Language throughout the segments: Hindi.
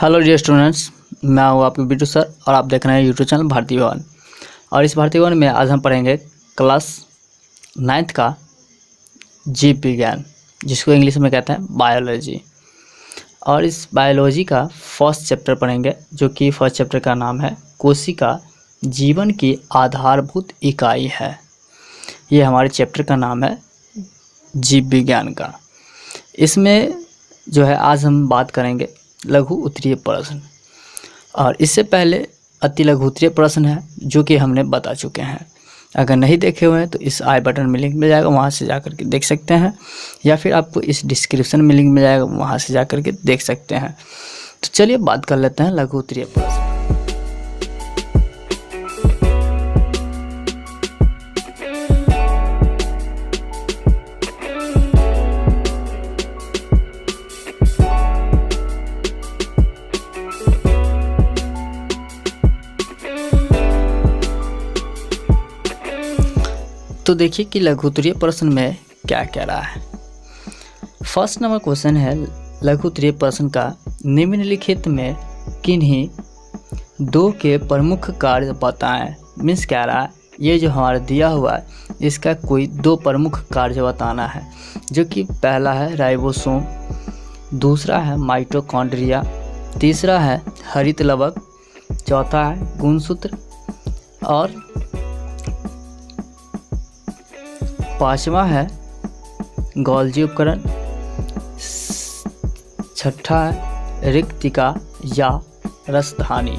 हेलो डियर स्टूडेंट्स, मैं हूँ आपके बिट्टू सर और आप देख रहे हैं यूट्यूब चैनल भारतीय भवन। और इस भारतीय भवन में आज हम पढ़ेंगे क्लास 9th का जीव विज्ञान, जिसको इंग्लिश में कहते हैं बायोलॉजी। और इस बायोलॉजी का फर्स्ट चैप्टर पढ़ेंगे, जो कि फर्स्ट चैप्टर का नाम है कोशिका जीवन की आधारभूत इकाई है। ये हमारे चैप्टर का नाम है जीव विज्ञान का। इसमें जो है आज हम बात करेंगे लघु उत्तरीय प्रश्न, और इससे पहले अति लघु उत्तरीय प्रश्न है जो कि हमने बता चुके हैं। अगर नहीं देखे हुए हैं तो इस आई बटन में लिंक मिल जाएगा, वहाँ से जाकर के देख सकते हैं, या फिर आपको इस डिस्क्रिप्शन में लिंक मिल जाएगा, वहाँ से जाकर के देख सकते हैं। तो चलिए बात कर लेते हैं लघु उत्तरीय प्रश्न। तो देखिए कि लघु उत्तरीय प्रश्न में क्या कह रहा है। फर्स्ट नंबर क्वेश्चन है लघु उत्तरीय प्रश्न का, निम्नलिखित में किन्हीं दो के प्रमुख कार्य बताएं। मीन्स कह रहा है ये जो हमारा दिया हुआ है इसका कोई दो प्रमुख कार्य बताना है, जो कि पहला है राइबोसोम, दूसरा है माइटोकॉन्ड्रिया, तीसरा है हरित लवक, चौथा है गुणसूत्र और पांचवा है गोल्जी उपकरण, छठा है रिक्तिका या रसधानी,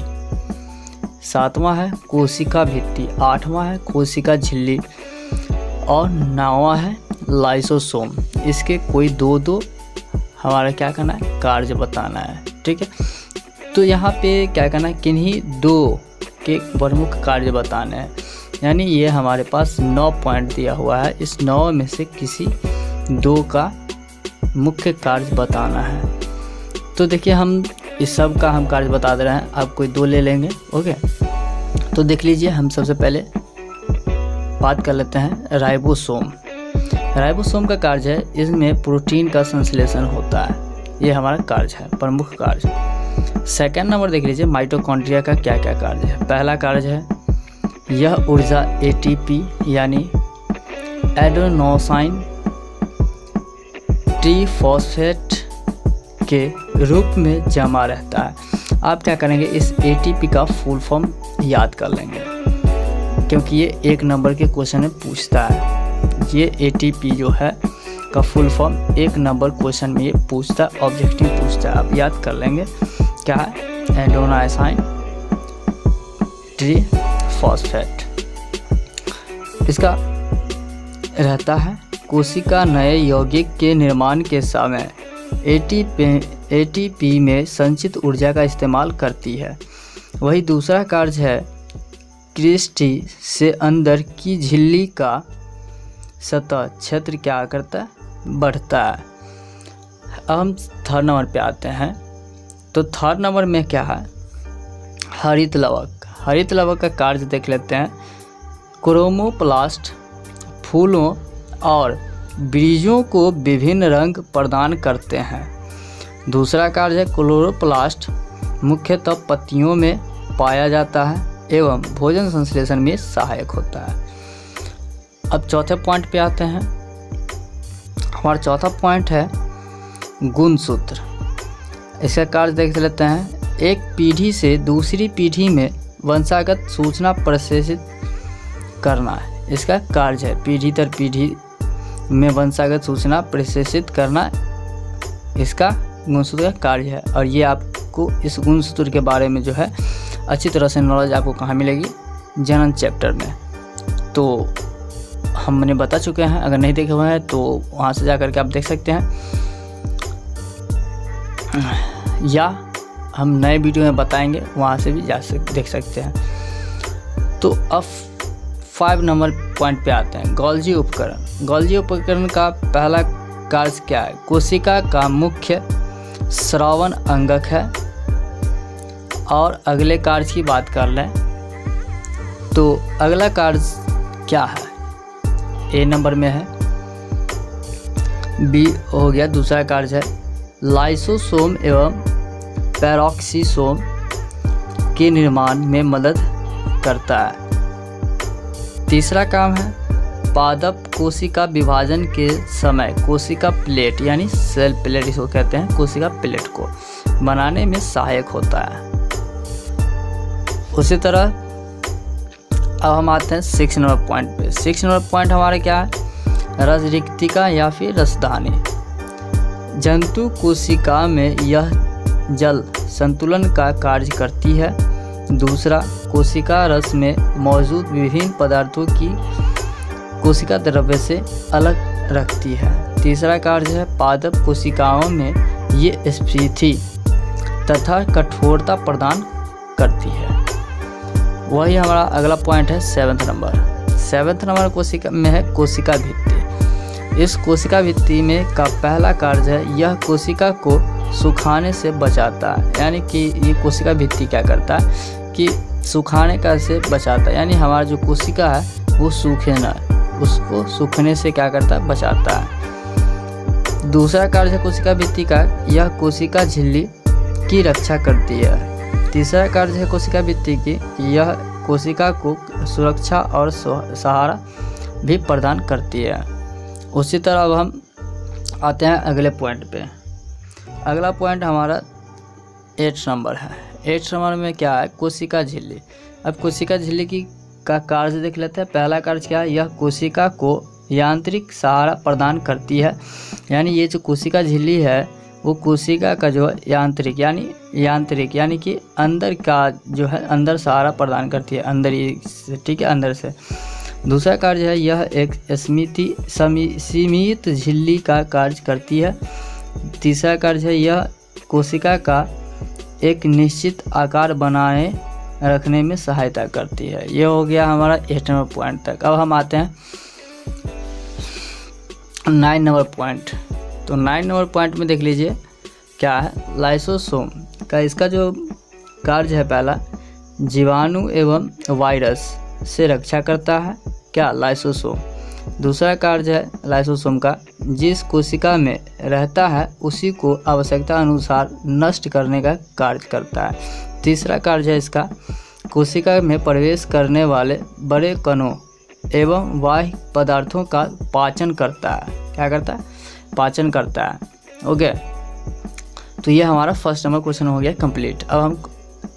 सातवां है कोशिका भित्ति, आठवां है कोशिका झिल्ली और नौवां है लाइसोसोम। इसके कोई दो दो हमारा क्या करना है, कार्य बताना है। ठीक है, तो यहाँ पे क्या करना है, किन्हीं दो के प्रमुख कार्य बताने हैं। यानी ये हमारे पास 9 पॉइंट दिया हुआ है, इस 9 में से किसी दो का मुख्य कार्य बताना है। तो देखिए हम इस सब का हम कार्य बता दे रहे हैं, आप कोई दो ले लेंगे। ओके, तो देख लीजिए, हम सबसे पहले बात कर लेते हैं राइबोसोम। राइबोसोम का कार्य है, इसमें प्रोटीन का संश्लेषण होता है, ये हमारा कार्य है, प्रमुख कार्य। सेकेंड नंबर देख लीजिए, माइटोकॉन्ड्रिया का क्या क्या कार्य है। पहला कार्य है यह ऊर्जा एटीपी यानी एडेनोसाइन ट्रीफॉस्फेट के रूप में जमा रहता है। आप क्या करेंगे, इस एटीपी का फुल फॉर्म याद कर लेंगे, क्योंकि ये 1 नंबर के क्वेश्चन में पूछता है। ये एटीपी जो है का फुल फॉर्म 1 नंबर क्वेश्चन में ये पूछता है, ऑब्जेक्टिव पूछता है, आप याद कर लेंगे क्या है, एडेनोसाइन ट्रीफॉस्फेट। इसका रहता है कोशिका नए यौगिक के निर्माण के समय एटीपी में संचित ऊर्जा का इस्तेमाल करती है। वही दूसरा कार्य है क्रिस्टी से अंदर की झिल्ली का सतह क्षेत्र क्या करता है, बढ़ता है। अब हम थर्ड नंबर पे आते हैं। तो थर्ड नंबर में क्या है, हरित लवक। हरित लवक का कार्य देख लेते हैं। क्रोमोप्लास्ट फूलों और बीजों को विभिन्न रंग प्रदान करते हैं। दूसरा कार्य है क्लोरोप्लास्ट मुख्यतः पत्तियों में पाया जाता है एवं भोजन संश्लेषण में सहायक होता है। अब चौथे पॉइंट पे आते हैं। हमारा चौथा पॉइंट है गुणसूत्र। इसका कार्य देख लेते हैं। एक पीढ़ी से दूसरी पीढ़ी में वंशागत सूचना प्रेषित करना है, इसका कार्य है। पीढ़ी दर पीढ़ी में वंशागत सूचना प्रेषित करना इसका गुणसूत्र का कार्य है। और ये आपको इस गुणसूत्र के बारे में जो है अच्छी तरह से नॉलेज आपको कहाँ मिलेगी, जनन चैप्टर में। तो हमने बता चुके हैं, अगर नहीं देखे हुए हैं तो वहाँ से जा कर के आप देख सकते हैं, या हम नए वीडियो में बताएंगे, वहाँ से भी देख सकते हैं। तो अब 5 नंबर पॉइंट पे आते हैं, गोल्जी उपकरण। गोल्जी उपकरण का पहला कार्य क्या है, कोशिका का मुख्य श्रावण अंगक है। और अगले कार्य की बात कर लें तो अगला कार्य क्या है, ए नंबर में है, बी हो गया। दूसरा कार्य है लाइसोसोम एवं पैरोक्सिसोम के निर्माण में मदद करता है। तीसरा काम है पादप कोशिका विभाजन के समय कोशिका प्लेट यानी सेल प्लेट इसको कहते हैं, कोशिका प्लेट को बनाने में सहायक होता है। उसी तरह अब हम आते हैं 6 नंबर पॉइंट पे। 6 नंबर पॉइंट हमारे क्या है, रस रिक्तिका या फिर रसदानी। जंतु कोशिका में यह जल संतुलन का कार्य करती है। दूसरा, कोशिका रस में मौजूद विभिन्न पदार्थों की कोशिका द्रव्य से अलग रखती है। तीसरा कार्य है पादप कोशिकाओं में ये स्फीति तथा कठोरता प्रदान करती है। वही हमारा अगला पॉइंट है 7 नंबर। 7 नंबर कोशिका में है कोशिका भित्ति। इस कोशिका भित्ति में का पहला कार्य है यह कोशिका को सुखाने से बचाता है। यानी कि ये कोशिका भित्ति क्या करता है कि सुखाने का से बचाता है, यानी हमारा जो कोशिका है वो सूखे ना, उसको सूखने से क्या करता है, बचाता है। दूसरा कार्य है कोशिका भित्ति का, यह कोशिका झिल्ली की रक्षा करती है। तीसरा कार्य है कोशिका भित्ति की, यह कोशिका को सुरक्षा और सहारा भी प्रदान करती है। उसी तरह अब हम आते हैं अगले पॉइंट पे। अगला पॉइंट हमारा 8 नंबर है। 8 नंबर में क्या है, कोशिका झिल्ली। अब कोशिका झिल्ली की का कार्य देख लेते हैं। पहला कार्य क्या है, यह कोशिका को यांत्रिक सहारा प्रदान करती है। यानी ये जो कोशिका झिल्ली है वो कोशिका का जो यांत्रिक यानी कि अंदर का जो है अंदर सहारा प्रदान करती है, अंदर ही से, ठीक है, अंदर से। दूसरा कार्य है यह एक सीमित झिल्ली का कार्य करती है। तीसरा कार्य है यह कोशिका का एक निश्चित आकार बनाए रखने में सहायता करती है। ये हो गया हमारा 8 नंबर पॉइंट तक। अब हम आते हैं 9 नंबर पॉइंट। तो 9 नंबर पॉइंट में देख लीजिए क्या है, लाइसोसोम का इसका जो कार्य है, पहला जीवाणु एवं वायरस से रक्षा करता है, क्या, लाइसोसोम। दूसरा कार्य है लाइसोसोम का, जिस कोशिका में रहता है उसी को आवश्यकता अनुसार नष्ट करने का कार्य करता है। तीसरा कार्य है इसका, कोशिका में प्रवेश करने वाले बड़े कणों एवं बाह्य पदार्थों का पाचन करता है। क्या करता है, पाचन करता है। ओके, तो ये हमारा फर्स्ट नंबर क्वेश्चन हो गया कंप्लीट। अब हम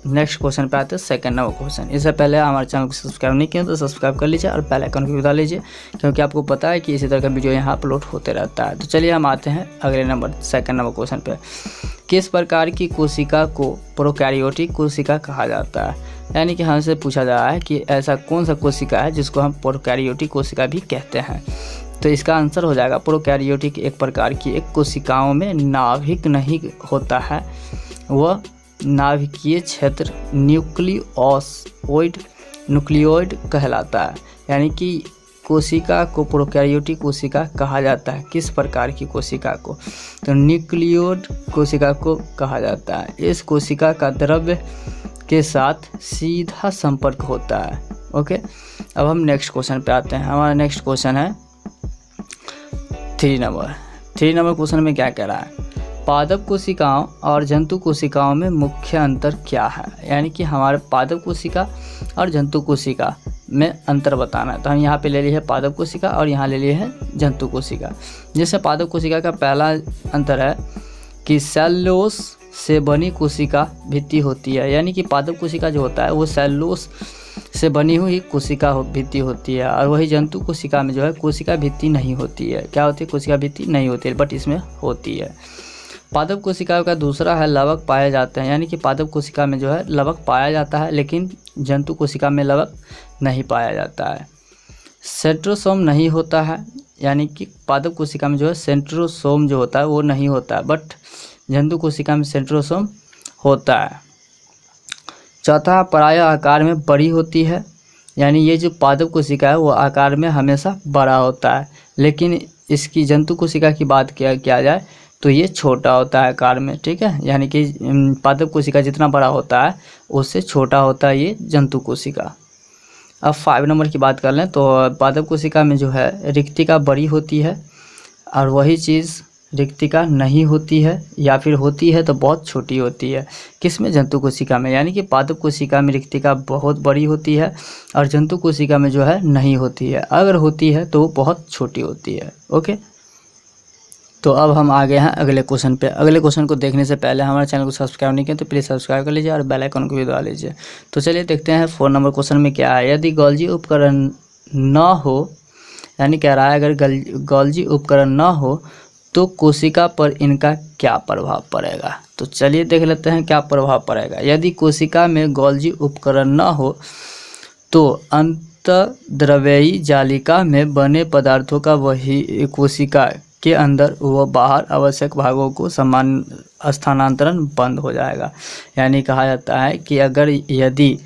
नेक्स्ट क्वेश्चन पे आते हैं, सेकंड नंबर क्वेश्चन। इससे पहले हमारे चैनल को सब्सक्राइब नहीं किया तो सब्सक्राइब कर लीजिए और बेल आइकन को दबा लीजिए, क्योंकि आपको पता है कि इसी तरह का वीडियो यहाँ अपलोड होते रहता है। तो चलिए हम आते हैं अगले नंबर सेकंड नंबर क्वेश्चन पे। किस प्रकार की कोशिका को प्रोकैरियोटिक कोशिका कहा जाता है? यानी कि हमसे पूछा जा रहा है कि ऐसा कौन सा कोशिका है जिसको हम प्रोकैरियोटिक कोशिका भी कहते हैं। तो इसका आंसर हो जाएगा प्रोकैरियोटिक एक प्रकार की एक कोशिकाओं में नाभिक नहीं होता है, वह नाभिकीय क्षेत्र न्यूक्लियोइड कहलाता है। यानी कि कोशिका को प्रोकैरियोटिक कोशिका कहा जाता है। किस प्रकार की कोशिका को? तो न्यूक्लियोइड कोशिका को कहा जाता है। इस कोशिका का द्रव्य के साथ सीधा संपर्क होता है। ओके, अब हम नेक्स्ट क्वेश्चन पे आते हैं। हमारा नेक्स्ट क्वेश्चन है 3 नंबर। 3 नंबर क्वेश्चन में क्या कह रहा है, पादप कोशिकाओं और जंतु कोशिकाओं में मुख्य अंतर क्या है? यानी कि हमारे पादप कोशिका और जंतु कोशिका में अंतर बताना है। तो हम यहाँ पे ले लिए है पादप कोशिका और यहाँ ले लिए है जंतु कोशिका। जैसे पादप कोशिका का पहला अंतर है कि सेलुलोज से बनी कोशिका भित्ति होती है। यानी कि पादप कोशिका जो होता है वो सेलुलोज से बनी हुई कोशिका भित्ति होती है, और वही जंतु कोशिका में जो है कोशिका भित्ति नहीं होती है। क्या होती है? कोशिका भित्ति नहीं होती है, बट इसमें होती है। पादप कोशिका का दूसरा है लवक पाए जाते हैं। यानी कि पादप कोशिका में जो है लवक पाया जाता है, लेकिन जंतु कोशिका में लवक नहीं पाया जाता है। सेंट्रोसोम नहीं होता है। यानी कि पादप कोशिका में जो है सेंट्रोसोम जो होता है वो नहीं होता है, बट जंतु कोशिका में सेंट्रोसोम होता है। चौथा, प्रायः आकार में बड़ी होती है। यानी ये जो पादप कोशिका है वो आकार में हमेशा बड़ा होता है, लेकिन इसकी जंतु कोशिका की बात किया जाए तो ये छोटा होता है आकार में। ठीक है, यानी कि पादप कोशिका जितना बड़ा होता है उससे छोटा होता है ये जंतु कोशिका। अब 5 नंबर की बात कर लें तो पादप कोशिका में जो है रिक्तिका बड़ी होती है, और वही चीज़ रिक्तिका नहीं होती है, या फिर होती है तो बहुत छोटी होती है। किसमें? जंतु कोशिका में। यानी कि पादप कोशिका में रिक्तिका बहुत बड़ी होती है और जंतु कोशिका में जो है नहीं होती है। अगर होती है तो वो बहुत छोटी होती है। ओके, तो अब हम आ गए हैं अगले क्वेश्चन पे। अगले क्वेश्चन को देखने से पहले हमारे चैनल को सब्सक्राइब नहीं किया तो प्लीज़ सब्सक्राइब कर लीजिए और बेल आइकन को भी दबा लीजिए। तो चलिए देखते हैं 4 नंबर क्वेश्चन में क्या है। यदि गोल्जी उपकरण न हो, यानी कह रहा है अगर गोल्जी उपकरण न हो तो कोशिका पर इनका क्या प्रभाव पड़ेगा। तो चलिए देख लेते हैं क्या प्रभाव पड़ेगा। यदि कोशिका में गोल्जी उपकरण न हो तो अंतर्द्रव्यी जालिका में बने पदार्थों का वही कोशिका के अंदर व बाहर आवश्यक भागों को समान स्थानांतरण बंद हो जाएगा। यानी कहा जाता है कि अगर यदि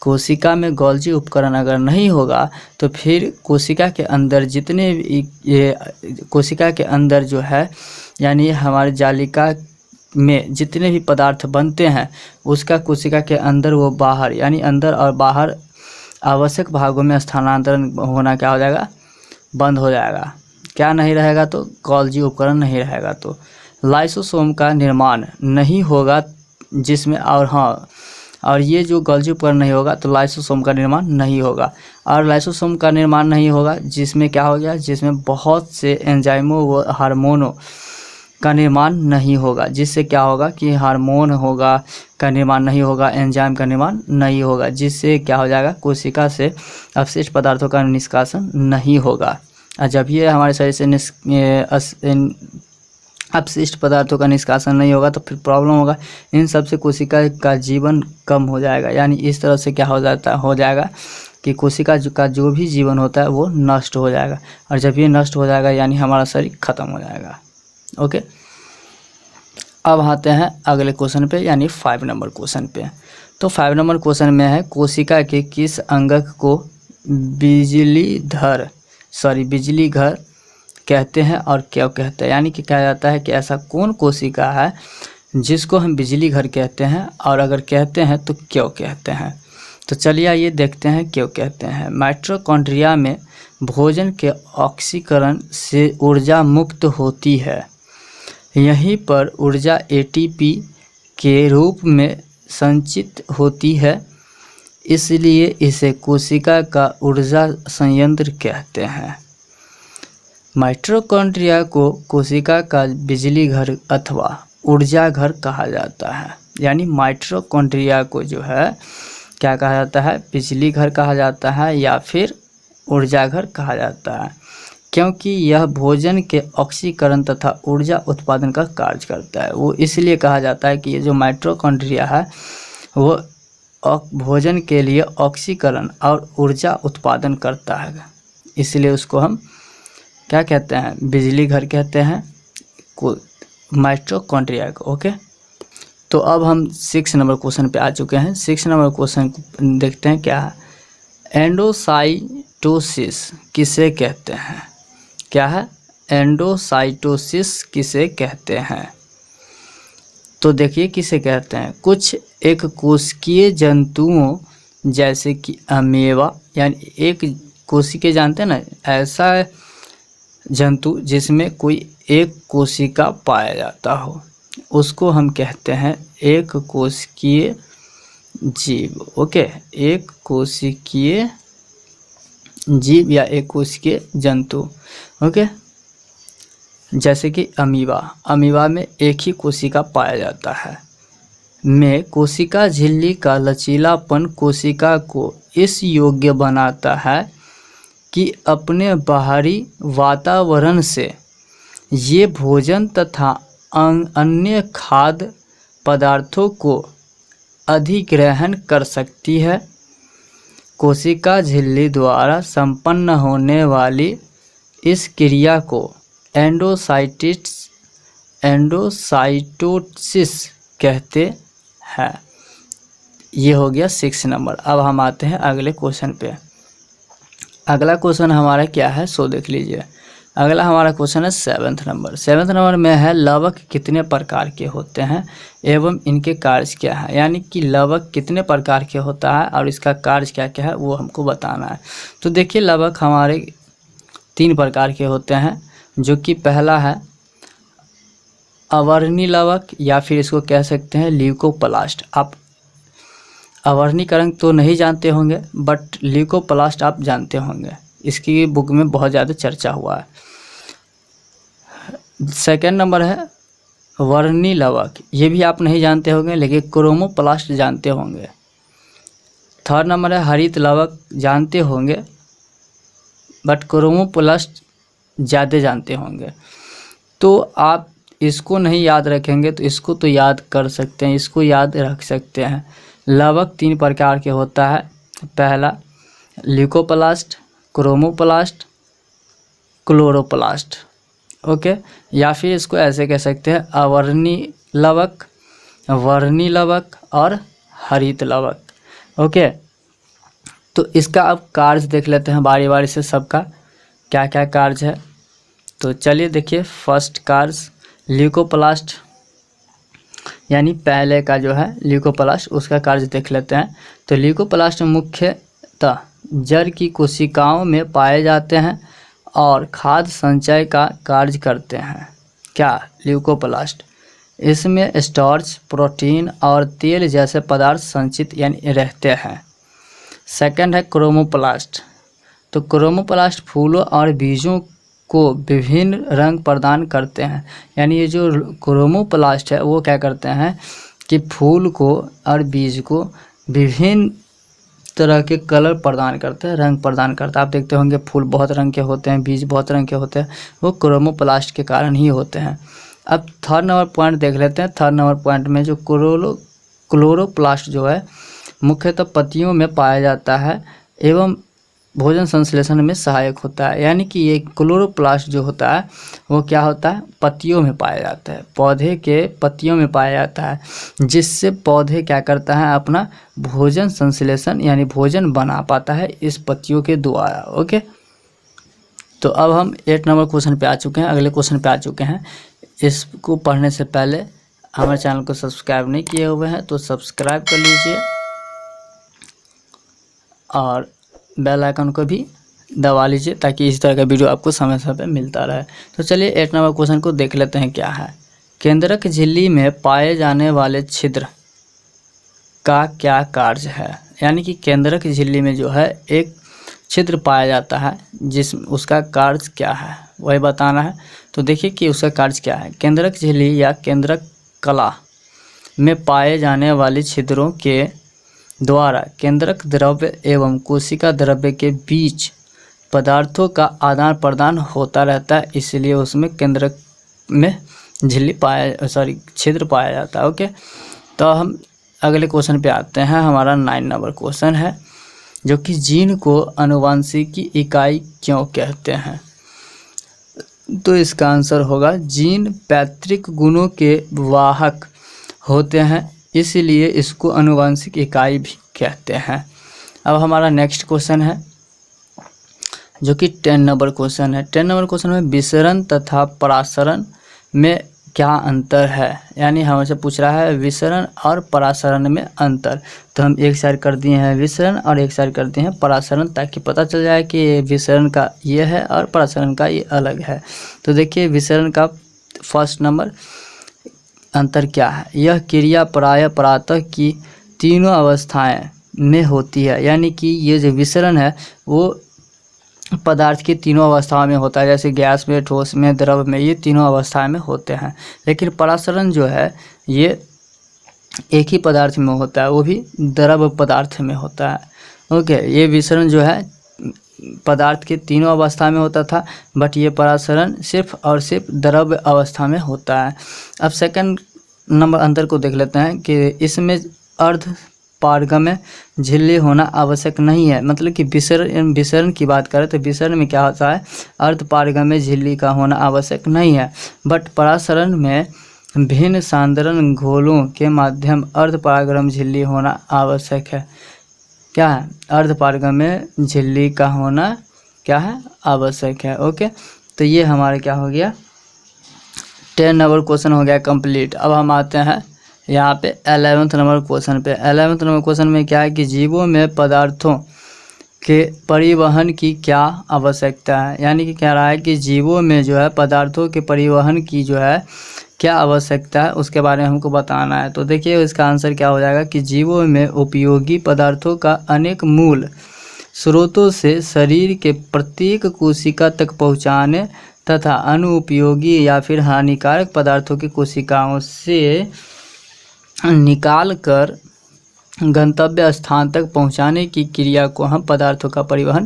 कोशिका में गोल्जी उपकरण अगर नहीं होगा तो फिर कोशिका के अंदर जितने ये कोशिका के अंदर जो है, यानी हमारे जालिका में जितने भी पदार्थ बनते हैं उसका कोशिका के अंदर वो बाहर, यानी अंदर और बाहर आवश्यक भागों में स्थानांतरण होना क्या हो जाएगा? बंद हो जाएगा। क्या नहीं रहेगा? तो गोल्जी उपकरण नहीं रहेगा। तो लाइसोसोम का निर्माण नहीं होगा जिसमें, और ये जो गोल्जी उपकरण नहीं होगा तो लाइसोसोम का निर्माण नहीं होगा। और लाइसोसोम का निर्माण नहीं होगा जिसमें क्या हो गया? जिसमें बहुत से एंजाइमों व हार्मोनों का निर्माण नहीं होगा। जिससे क्या होगा कि हार्मोन होगा का निर्माण नहीं होगा, एंजाइम का निर्माण नहीं होगा, जिससे क्या हो जाएगा? कोशिका से अपशिष्ट पदार्थों का निष्कासन नहीं होगा। और जब ये हमारे शरीर से अपशिष्ट पदार्थों का निष्कासन नहीं होगा तो फिर प्रॉब्लम होगा। इन सब से कोशिका का जीवन कम हो जाएगा। यानी इस तरह से क्या हो जाएगा कि कोशिका का जो भी जीवन होता है वो नष्ट हो जाएगा। और जब ये नष्ट हो जाएगा यानी हमारा शरीर खत्म हो जाएगा। ओके, अब आते हैं अगले क्वेश्चन पे, यानी 5 नंबर क्वेश्चन पे। तो 5 नंबर क्वेश्चन में है कोशिका के किस अंगक को बिजली घर कहते हैं और क्यों कहते हैं। यानी कि कहा जाता है कि ऐसा कौन कोशिका है जिसको हम बिजली घर कहते हैं, और अगर कहते हैं तो क्यों कहते हैं। तो चलिए आइए देखते हैं क्यों कहते हैं। माइटोकॉन्ड्रिया में भोजन के ऑक्सीकरण से ऊर्जा मुक्त होती है। यहीं पर ऊर्जा एटीपी के रूप में संचित होती है, इसलिए इसे कोशिका का ऊर्जा संयंत्र कहते हैं। माइटोकॉन्ड्रिया को कोशिका का बिजली घर अथवा ऊर्जा घर कहा जाता है। यानी माइटोकॉन्ड्रिया को जो है क्या कहा जाता है? बिजली घर कहा जाता है या फिर ऊर्जा घर कहा जाता है, क्योंकि यह भोजन के ऑक्सीकरण तथा ऊर्जा उत्पादन का कार्य करता है। वो इसलिए कहा जाता है कि ये जो माइटोकॉन्ड्रिया है वो भोजन के लिए ऑक्सीकरण और ऊर्जा उत्पादन करता है, इसलिए उसको हम क्या कहते हैं? बिजली घर कहते हैं माइटोकॉन्ड्रिया को। ओके, तो अब हम 6 नंबर क्वेश्चन पे आ चुके हैं। 6 नंबर क्वेश्चन देखते हैं क्या है। एंडोसाइटोसिस किसे कहते हैं? क्या है? एंडोसाइटोसिस किसे कहते हैं? तो देखिए किसे कहते हैं। कुछ एक कोशिकीय जंतुओं जैसे कि अमेवा, यानी एक कोशिकीय, जानते हैं ना, ऐसा जंतु जिसमें कोई एक कोशिका पाया जाता हो, उसको हम कहते हैं एक कोशिकीय जीव। ओके, एक कोशिकीय जीव या एक कोशिकीय जंतु। ओके, जैसे कि अमीबा में एक ही कोशिका पाया जाता है। में कोशिका झिल्ली का लचीलापन कोशिका को इस योग्य बनाता है कि अपने बाहरी वातावरण से ये भोजन तथा अन्य खाद्य पदार्थों को अधिग्रहण कर सकती है। कोशिका झिल्ली द्वारा संपन्न होने वाली इस क्रिया को एंडोसाइटोसिस कहते हैं। ये हो गया 6 नंबर। अब हम आते हैं अगले क्वेश्चन पे। अगला क्वेश्चन हमारा क्या है सो देख लीजिए। अगला हमारा क्वेश्चन है 7 नंबर। 7 नंबर में है लवक कितने प्रकार के होते हैं एवं इनके कार्य क्या है। यानी कि लवक कितने प्रकार के होता है और इसका कार्य क्या क्या है वो हमको बताना है। तो देखिए लवक हमारे 3 प्रकार के होते हैं, जो कि पहला है अवर्णी लवक या फिर इसको कह सकते हैं ल्यूकोप्लास्ट। आप अवर्णी का रंग तो नहीं जानते होंगे बट ल्यूकोप्लास्ट आप जानते होंगे, इसकी बुक में बहुत ज़्यादा चर्चा हुआ है। सेकंड नंबर है वर्णी लवक, ये भी आप नहीं जानते होंगे लेकिन क्रोमोप्लास्ट जानते होंगे। थर्ड नंबर है हरित लवक, जानते होंगे बट क्रोमोप्लास्ट ज़्यादा जानते होंगे। तो आप इसको नहीं याद रखेंगे तो इसको तो याद कर सकते हैं, इसको याद रख सकते हैं। लवक 3 प्रकार के होता है, पहला ल्यूकोप्लास्ट, क्रोमोप्लास्ट, क्लोरोप्लास्ट। ओके, या फिर इसको ऐसे कह सकते हैं अवर्णी लवक, वर्णी लवक और हरित लवक। ओके, तो इसका अब कार्य देख लेते हैं बारी बारी से, सबका क्या क्या कार्य है। तो चलिए देखिए, फर्स्ट कार्य ल्यूकोप्लास्ट यानी पहले का जो है ल्यूकोप्लास्ट, उसका कार्य देख लेते हैं। तो ल्यूकोप्लास्ट मुख्यतः जड़ की कोशिकाओं में पाए जाते हैं और खाद्य संचय का कार्य करते हैं। क्या? ल्यूकोप्लास्ट। इसमें स्टार्च, प्रोटीन और तेल जैसे पदार्थ संचित यानी रहते हैं। सेकंड है क्रोमोप्लास्ट। तो क्रोमोप्लास्ट फूलों और बीजों को विभिन्न रंग प्रदान करते हैं, यानी ये जो क्रोमोप्लास्ट है वो क्या करते हैं कि फूल को और बीज को विभिन्न तरह के कलर प्रदान करते हैं, रंग प्रदान करते हैं। आप देखते होंगे फूल बहुत रंग के होते हैं, बीज बहुत रंग के होते हैं, वो क्रोमोप्लास्ट के कारण ही होते हैं। अब थर्ड नंबर पॉइंट देख लेते हैं। थर्ड नंबर पॉइंट में जो क्लोरोप्लास्ट जो है मुख्यतः पत्तियों में पाया जाता है एवं भोजन संश्लेषण में सहायक होता है। यानी कि ये क्लोरोप्लास्ट जो होता है वो क्या होता है, पत्तियों में पाया जाता है, पौधे के पत्तियों में पाया जाता है, जिससे पौधे क्या करता है, अपना भोजन संश्लेषण यानी भोजन बना पाता है इस पत्तियों के द्वारा। ओके, तो अब हम 8 नंबर क्वेश्चन पे आ चुके हैं, अगले क्वेश्चन पे आ चुके हैं। इसको पढ़ने से पहले हमारे चैनल को सब्सक्राइब नहीं किए हुए हैं तो सब्सक्राइब कर लीजिए और बेल आइकन को भी दबा लीजिए ताकि इस तरह का वीडियो आपको समय समय पर मिलता रहे। तो चलिए 8 नंबर क्वेश्चन को देख लेते हैं क्या है। केंद्रक झिल्ली में पाए जाने वाले छिद्र का क्या कार्य है। यानी कि केंद्रक झिल्ली में जो है एक छिद्र पाया जाता है, उसका कार्य क्या है वही बताना है। तो देखिए कि उसका कार्य क्या है। केंद्रक झिल्ली या केंद्रक कला में पाए जाने वाले छिद्रों के द्वारा केंद्रक द्रव्य एवं कोशिका द्रव्य के बीच पदार्थों का आदान प्रदान होता रहता है, इसलिए उसमें केंद्रक में छिद्र पाया जाता है। ओके, तो हम अगले क्वेश्चन पे आते हैं। हमारा 9 नंबर क्वेश्चन है जो कि जीन को आनुवंशिकी इकाई क्यों कहते हैं। तो इसका आंसर होगा जीन पैतृक गुणों के वाहक होते हैं, इसलिए इसको आनुवंशिक इकाई भी कहते हैं। अब हमारा नेक्स्ट क्वेश्चन है जो कि 10 नंबर क्वेश्चन है। 10 नंबर क्वेश्चन में विसरण तथा परासरण में क्या अंतर है। यानी हमसे पूछ रहा है विसरण और परासरण में अंतर। तो हम एक साइड कर दिए हैं विसरण और एक साइड कर दिए हैं परासरण, ताकि पता चल जाए कि विसरण का ये है और परासरण का ये अलग है। तो देखिए विसरण का फर्स्ट नंबर अंतर क्या है। यह क्रिया प्रातः की तीनों अवस्थाएं में होती है। यानी कि ये जो विसरण है वो पदार्थ की तीनों अवस्थाओं में होता है, जैसे गैस में, ठोस में, द्रव में, ये तीनों अवस्थाएं में होते हैं। लेकिन परासरण जो है ये एक ही पदार्थ में होता है, वो भी द्रव पदार्थ में होता है। ओके, ये विसरण जो है पदार्थ के तीनों अवस्था में होता था, बट ये परासरण सिर्फ और सिर्फ द्रव्य अवस्था में होता है। अब सेकंड नंबर अंतर को देख लेते हैं कि इसमें अर्ध पारगम्य झिल्ली होना आवश्यक नहीं है। मतलब कि विसरण की बात करें तो विसरण में क्या होता है, अर्ध पारगम्य झिल्ली का होना आवश्यक नहीं है, बट परासरण में भिन्न सांद्रण घोलों के माध्यम अर्ध पारगम्य झिल्ली होना आवश्यक है। क्या है, अर्ध पारगम्य झिल्ली का होना क्या है, आवश्यक है। ओके, तो ये हमारे क्या हो गया 10 नंबर क्वेश्चन हो गया कंप्लीट। अब हम आते हैं यहाँ पे 11th नंबर क्वेश्चन पे। 11th नंबर क्वेश्चन में क्या है कि जीवों में पदार्थों के परिवहन की क्या आवश्यकता है। यानी कि कह रहा है कि जीवों में जो है पदार्थों के परिवहन की जो है क्या आवश्यकता है उसके बारे में हमको बताना है। तो देखिए इसका आंसर क्या हो जाएगा कि जीवों में उपयोगी पदार्थों का अनेक मूल स्रोतों से शरीर के प्रत्येक कोशिका तक पहुंचाने तथा अनुपयोगी या फिर हानिकारक पदार्थों की कोशिकाओं से निकाल कर गंतव्य स्थान तक पहुंचाने की क्रिया को हम पदार्थों का परिवहन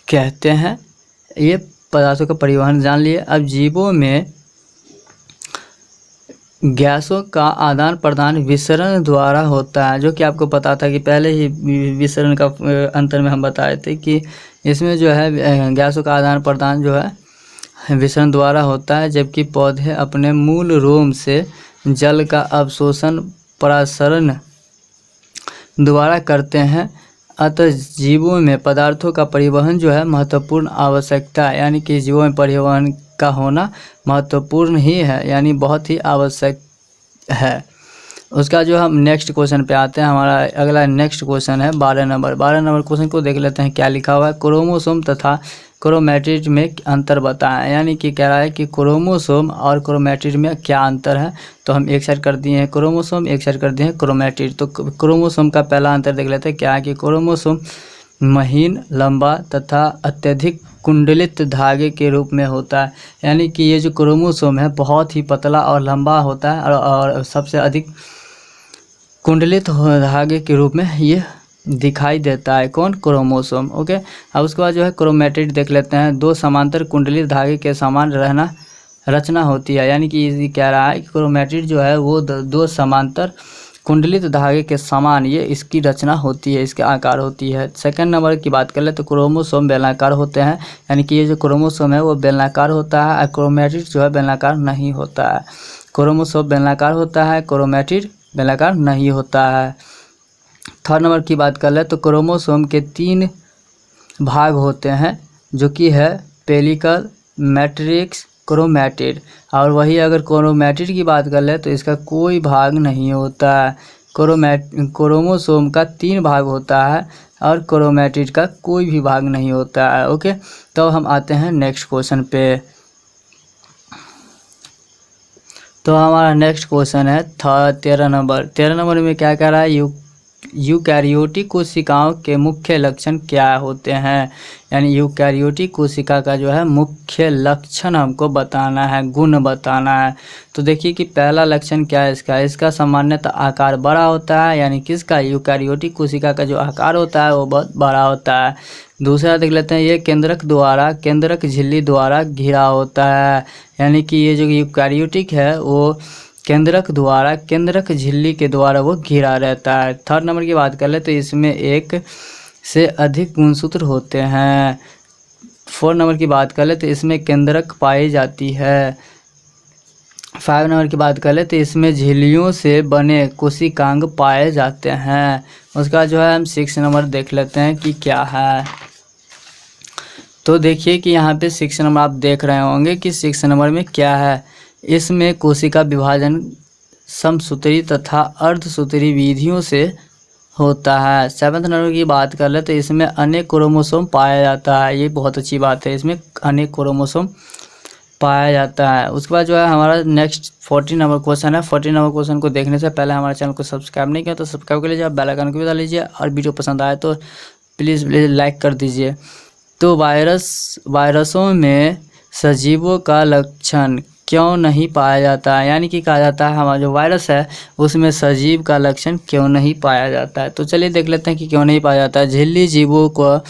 कहते हैं। ये पदार्थों का परिवहन जान लिए। अब जीवों में गैसों का आदान प्रदान विसरण द्वारा होता है, जो कि आपको पता था कि पहले ही विसरण का अंतर में हम बताए थे कि इसमें जो है गैसों का आदान प्रदान जो है विसरण द्वारा होता है, जबकि पौधे अपने मूल रोम से जल का अवशोषण प्रसरण द्वारा करते हैं। अतः जीवों में पदार्थों का परिवहन जो है महत्वपूर्ण आवश्यकता है, यानी कि जीवों में परिवहन का होना महत्वपूर्ण ही है, यानी बहुत ही आवश्यक है। उसका जो हम नेक्स्ट क्वेश्चन पे आते हैं। हमारा अगला नेक्स्ट क्वेश्चन है 12 नंबर। 12 नंबर क्वेश्चन को देख लेते हैं क्या लिखा हुआ है। क्रोमोसोम तथा क्रोमैटिड में अंतर बताएं, यानी कि कह रहा है कि क्रोमोसोम और क्रोमैटिड में क्या अंतर है। तो हम एक साइड कर दिए हैं क्रोमोसोम, एक साइड कर दिए हैं क्रोमैटिड। तो क्रोमोसोम का पहला अंतर देख लेते हैं क्या है कि क्रोमोसोम महीन, लंबा तथा अत्यधिक कुंडलित धागे के रूप में होता है, यानी कि ये जो क्रोमोसोम है बहुत ही पतला और लंबा होता है और सबसे अधिक कुंडलित धागे के रूप में ये दिखाई देता है। कौन? क्रोमोसोम। ओके। अब उसके बाद जो है क्रोमैटिड देख लेते हैं। दो समांतर कुंडलित धागे के समान रचना होती है, यानी कि ये कह रहा है कि क्रोमैटिड जो है वो दो समांतर कुंडलित धागे के समान ये इसकी रचना होती है, इसके आकार होती है। सेकंड नंबर की बात कर ले तो क्रोमोसोम बेलनाकार होते हैं, यानी कि ये जो क्रोमोसोम है वो बेलनाकार होता है और क्रोमैटिड जो है बेलनाकार नहीं होता है। क्रोमोसोम बेलनाकार होता है, क्रोमैटिड बेलनाकार नहीं होता है। थर्ड नंबर की बात कर ले तो क्रोमोसोम के 3 भाग होते हैं, जो कि है पेलिकल, मैट्रिक्स, क्रोमैटिड। और वही अगर क्रोमैटिड की बात कर ले तो इसका कोई भाग नहीं होता है। क्रोमोसोम का 3 भाग होता है और क्रोमैटिड का कोई भी भाग नहीं होता है। ओके। तो हम आते हैं नेक्स्ट क्वेश्चन पे। तो हमारा नेक्स्ट क्वेश्चन है 13 नंबर। 13 नंबर में क्या कह रहा है, यूकैरियोटिक कोशिकाओं के मुख्य लक्षण क्या होते हैं, यानी यूकैरियोटिक कोशिका का जो है मुख्य लक्षण हमको बताना है, गुण बताना है। तो देखिए कि पहला लक्षण क्या है इसका सामान्यतः आकार बड़ा होता है, यानी किसका? यूकैरियोटिक कोशिका का जो आकार होता है वो बहुत बड़ा होता है। दूसरा देख लेते हैं, ये केंद्रक झिल्ली द्वारा घिरा होता है, यानी कि ये जो यूकैरियोटिक है वो केंद्रक झिल्ली के द्वारा वो घिरा रहता है। थर्ड नंबर की बात कर ले तो इसमें 1 से अधिक गुणसूत्र होते हैं। 4 नंबर की बात कर ले तो इसमें केंद्रक पाई जाती है। 5 नंबर की बात कर ले तो इसमें झिल्लियों से बने कोशिकांग पाए जाते हैं। उसका जो है हम 6 नंबर देख लेते हैं कि क्या है। तो देखिए कि यहाँ पे 6 नंबर आप देख रहे होंगे कि 6 नंबर में क्या है। इसमें कोशिका विभाजन समसूत्री तथा अर्धसूत्री विधियों से होता है। 7 नंबर की बात कर ले तो इसमें अनेक क्रोमोसोम पाया जाता है, ये बहुत अच्छी बात है, इसमें अनेक क्रोमोसोम पाया जाता है। उसके बाद जो है हमारा नेक्स्ट 14 नंबर क्वेश्चन है। 14 नंबर क्वेश्चन को देखने से पहले हमारे चैनल को सब्सक्राइब नहीं किया तो सब्सक्राइब कर लीजिए, बेल आइकन को भी दबा लीजिए और वीडियो पसंद आए तो प्लीज़ लाइक कर दीजिए। तो वायरसों में सजीवों का लक्षण क्यों नहीं पाया जाता है, यानी कि कहा जाता है हमारा जो वायरस है उसमें सजीव का लक्षण क्यों नहीं पाया जाता है। तो चलिए देख लेते हैं कि क्यों नहीं पाया जाता है। झिल्ली जीवों का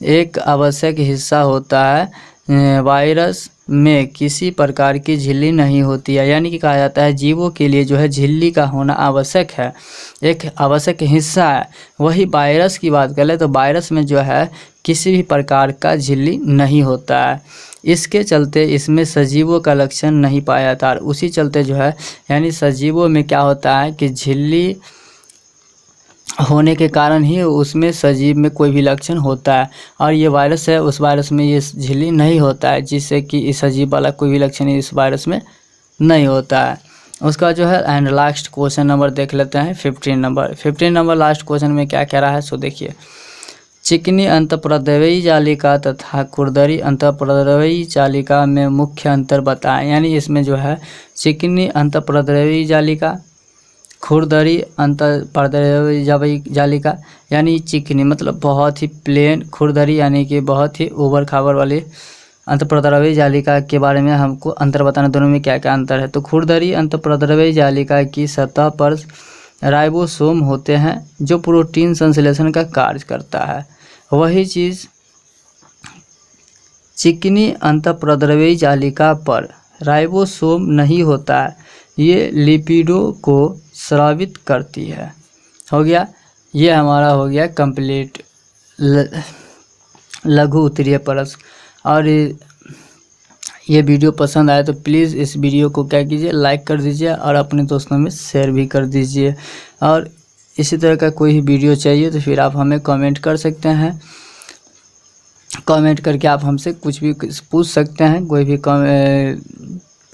एक आवश्यक हिस्सा होता है। वायरस में किसी प्रकार की झिल्ली नहीं होती है, यानी कि कहा जाता है जीवों के लिए जो है झिल्ली का होना आवश्यक है, एक आवश्यक हिस्सा है। वही वायरस की बात कर ले तो वायरस में जो है किसी भी प्रकार का झिल्ली नहीं होता है, इसके चलते इसमें सजीवों का लक्षण नहीं पाया जाता। और उसी चलते जो है यानी सजीवों में क्या होता है कि झिल्ली होने के कारण ही उसमें सजीव में कोई भी लक्षण होता है, और ये वायरस है उस वायरस में ये झिल्ली नहीं होता है, जिससे कि इस सजीव वाला कोई भी लक्षण इस वायरस में नहीं होता है। उसका जो है एंड लास्ट क्वेश्चन नंबर देख लेते हैं 15 नंबर। 15 नंबर लास्ट क्वेश्चन में क्या कह रहा है सो देखिए। चिकनी अंतःप्रद्रवी जालिका तथा खुरदरी अंतःप्रद्रवी जालिका में मुख्य अंतर बताएं। यानी इसमें जो है चिकनी अंतःप्रद्रवी जालिका, खुरदरी अंतःप्रद्रवी जालिका यानी चिकनी मतलब बहुत ही प्लेन, खुरदरी यानी कि बहुत ही उबड़ खाबड़ वाली अंतःप्रद्रवी जालिका के बारे में हमको अंतर बताना, दोनों में क्या क्या अंतर है। तो खुरदरी अंतःप्रद्रवी जालिका की सतह पर राइबोसोम होते हैं जो प्रोटीन संश्लेषण का कार्य करता है। वही चीज़ चिकनी अंतःप्रद्रवी जालिका पर राइबोसोम नहीं होता है, ये लिपिडों को स्रावित करती है। हो गया, ये हमारा हो गया कंप्लीट लघु उत्तरीय परत। और ये वीडियो पसंद आए तो प्लीज़ इस वीडियो को क्या कीजिए, लाइक कर दीजिए और अपने दोस्तों में शेयर भी कर दीजिए। और इसी तरह का कोई वीडियो चाहिए तो फिर आप हमें कमेंट कर सकते हैं। कमेंट करके आप हमसे कुछ भी पूछ सकते हैं, कोई भी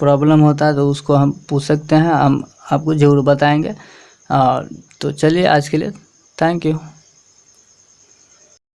प्रॉब्लम होता है तो उसको हम पूछ सकते हैं, हम आपको ज़रूर बताएंगे। और तो चलिए आज के लिए थैंक यू।